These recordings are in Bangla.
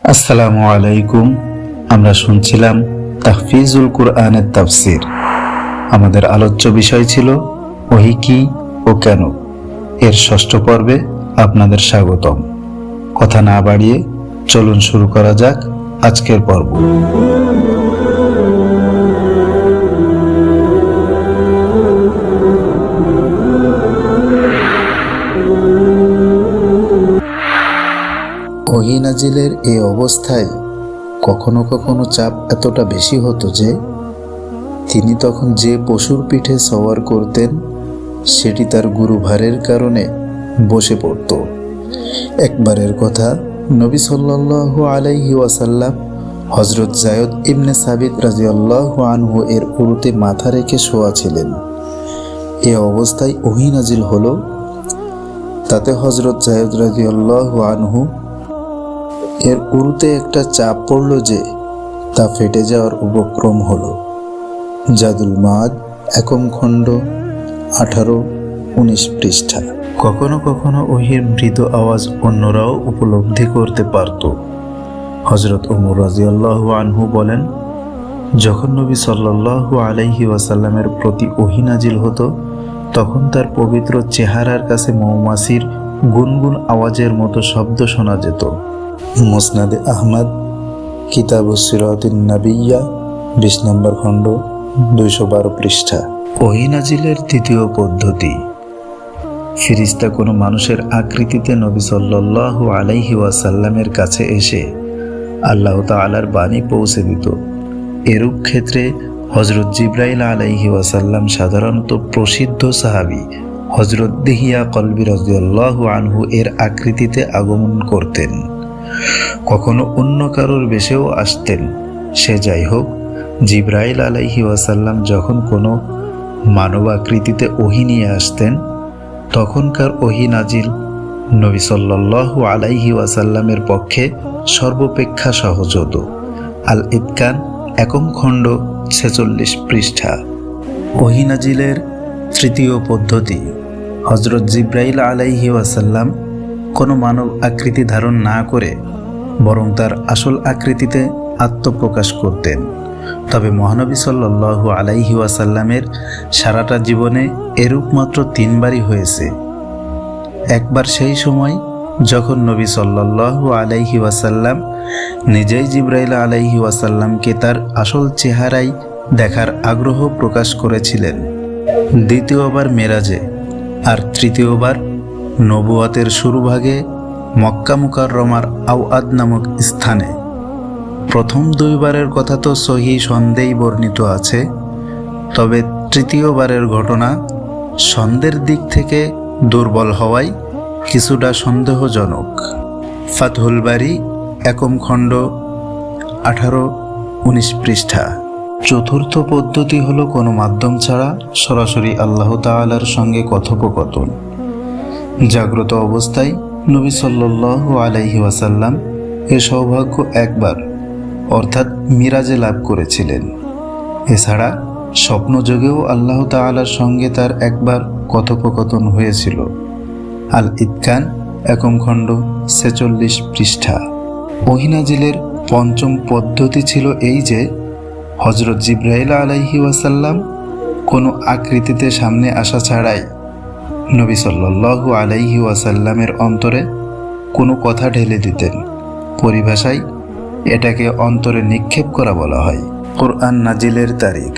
আসসালামু আলাইকুম। আমরা শুনছিলাম তাহফিজুল কুরআনের তাফসির। আমাদের আলোচ্য বিষয় ছিল ওহী কি ও কেন। এর ষষ্ঠ পর্বে আপনাদের স্বাগতম। কথা না বাড়িয়ে চলুন শুরু করা যাক আজকের পর্ব। ওহী নাজিলের এই অবস্থায় কখনো কখনো চাপ এতটা বেশি হতো যে তিনি তখন যে পশুর পিঠে সওয়ার করতেন সেটি তার গুরুভারের কারণে বসে পড়ত। একবারের কথা, নবী সাল্লাল্লাহু আলাইহি ওয়াসাল্লাম হযরত যায়েদ ইবনে সাবিত রাদিয়াল্লাহু আনহু এর উরুতে মাথা রেখে শোয়া ছিলেন। এ অবস্থায় ওহী নাজিল হলো। তাতে হযরত যায়েদ রাদিয়াল্লাহু আনহু এর উরুতে একটা চাপ পড়ল যে তা ফেটে যাওয়ার উপক্রম হলো। জাদুল মাদ, একম খণ্ড, 18-19 পৃষ্ঠা। কখনো কখনো ওহীর মৃদু আওয়াজ অন্যরাও উপলব্ধি করতে পারত। হযরত ওমর রাদিয়াল্লাহু আনহু বলেন, যখন নবী সাল্লাল্লাহু আলাইহি ওয়াসাল্লামের প্রতি ওহী নাজিল হতো তখন তার পবিত্র চেহারার কাছে মৌমাছির গুনগুন আওয়াজের মতো শব্দ শোনা যেত। মুসনাদে আহমদ, কিতাবুস সিরাতিন নাবিয়্যা, 20 নম্বর খণ্ড, 212 পৃষ্ঠা। ওহী নাজিলের তৃতীয় পদ্ধতি। ফেরেশতা কোনো মানুষের আকৃতিতে নবী সাল্লাল্লাহু আলাইহি ওয়াসাল্লামের কাছে এসে আল্লাহ তাআলার বাণী পৌঁছে দিত। এরূপ ক্ষেত্রে হযরত জিবরাইল আলাইহি ওয়াসাল্লাম সাধারণত প্রসিদ্ধ সাহাবী হযরত দিহিয়া কলবী রাদিয়াল্লাহু আনহু এর আকৃতিতে আগমন করতেন। কখনো অন্য কারোর বেশেও আসতেন। সে যাই হোক, জিবরাইল আলাইহি ওয়াসাল্লাম যখন কোনো মানব আকৃতিতে ওহী নিয়ে আসতেন তখনকার ওহী নাজিল নবী সাল্লাল্লাহু আলাইহি ওয়াসাল্লামের পক্ষে সর্বাপেক্ষা সহজ হতো। আল ইতকান, একম খণ্ড, 46 পৃষ্ঠা। ওহী নাজিলের তৃতীয় পদ্ধতি। হযরত জিবরাইল আলাইহি ওয়াসাল্লাম কোনো মানব আকৃতি ধারণ না করে বরং তার আসল আকৃতিতে আত্মপ্রকাশ করতেন। তবে মহানবী সাল্লাল্লাহু আলাইহি ওয়াসাল্লামের সারাটা জীবনে এরূপ মাত্র 3 বারই হয়েছে। একবার সেই সময় যখন নবী সাল্লাল্লাহু আলাইহি ওয়াসাল্লাম নিজেই জিবরাইল আলাইহি ওয়াসাল্লামকে তার আসল চেহারায় দেখার আগ্রহ প্রকাশ করেছিলেন। দ্বিতীয়বার মেরাজে, আর তৃতীয়বার নবুয়াতের শুরুভাগে মক্কা মুকাররমার আওয়াদ নামক স্থানে। প্রথম 2 বারের কথা তো সহিহ সন্দেহে বর্ণিত আছে, তবে তৃতীয়বারের ঘটনা সন্দেহের দিক থেকে দুর্বল হওয়ায় কিছুটা সন্দেহজনক। ফাতহুল বারী, একম খণ্ড, 18-19 পৃষ্ঠা। চতুর্থ পদ্ধতি হলো কোনো মাধ্যম ছাড়া সরাসরি আল্লাহ তাআলার সঙ্গে কথোপকথন। জাগ্রত অবস্থায় নবী সাল্লাল্লাহু আলাইহি ওয়াসাল্লাম এ সৌভাগ্য একবার অর্থাৎ মিরাজে লাভ করেছিলেন। এছাড়া স্বপ্নযোগেও আল্লাহ তাআলার সঙ্গে তার একবার কথোপকথন হয়েছিল। আল ইতকান, একম খণ্ড, 46 পৃষ্ঠা। ওহী নাজিলের পঞ্চম পদ্ধতি ছিল এই যে হযরত জিবরাইল আলাইহি ওয়াসাল্লাম কোনো আকৃতিতে সামনে আসা ছাড়াই নবী সাল্লাল্লাহু আলাইহি ওয়াসাল্লামের অন্তরে কোনো কথা ঢেলে দিতেন। পরিভাষায় এটাকে অন্তরে নিক্ষেপ করা বলা হয়। কোরআন নাজিলের তারিখ।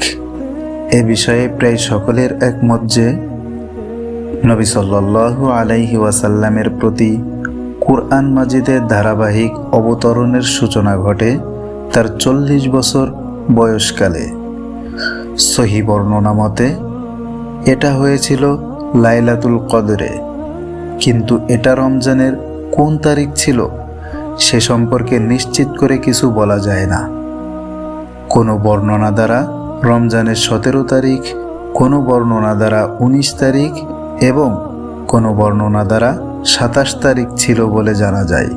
এ বিষয়ে প্রায় সকলের একমত যে নবী সাল্লাল্লাহু আলাইহি ওয়াসাল্লামের প্রতি কুরআন মাজিদের ধারাবাহিক অবতরণের সূচনা ঘটে তার 40 বছর বয়সকালে। সহিহ বর্ণনা মতে এটা হয়েছিল লাইলাতুল কদরে, কিন্তু এটা রমজানের কোন তারিখ ছিল সে সম্পর্কে নিশ্চিত করে কিছু বলা যায় না। কোনো বর্ণনা দ্বারা রমজানের 17 তারিখ, কোনো বর্ণনা দ্বারা 19 তারিখ এবং কোনো বর্ণনা দ্বারা 27 তারিখ ছিল বলে জানা যায়।